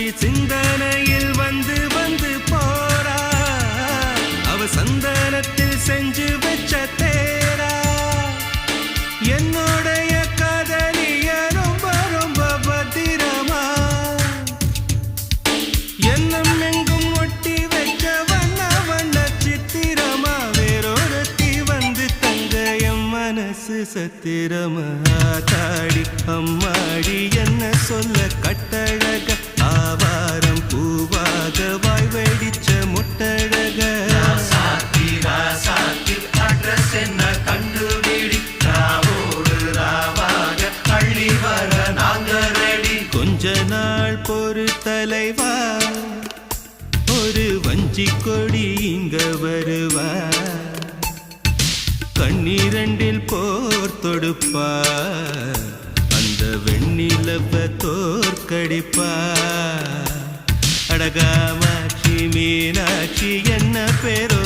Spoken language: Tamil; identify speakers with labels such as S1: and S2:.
S1: மீனாட்சி சிந்தனையில் வந்து வந்து போறா அவ சந்தனத்தில் செஞ்சு வச்ச தேரா என்னுடைய காதலிய ரொம்ப ரொம்ப பத்திரமா எண்ணம் எங்கும் ஒட்டி வச்ச வண்ண வண்ண சித்திரமா வேறொருத்தி வந்து தங்க என் மனசு சத்திரமா தாடி அம்மாடி என்ன சொல்ல கட்டழக ஆவாரம் பூவாக வாய் வெடிச்ச முட்டழக
S2: அட்ரஸ் என்ன கண்டுபிடி ராவோடு ராவாக அள்ளி வர நாங்க ரெடி
S1: கொஞ்ச நாள் பொறு தலைவா ஒரு வஞ்சி கொடி இங்க வருவா கண்ணீரண்டில் போர் தொடுப்பா அந்த வெண்ணிலவ தோற்கடிப்பா அடகாமாட்சி மீனாட்சி என்ன பேரோ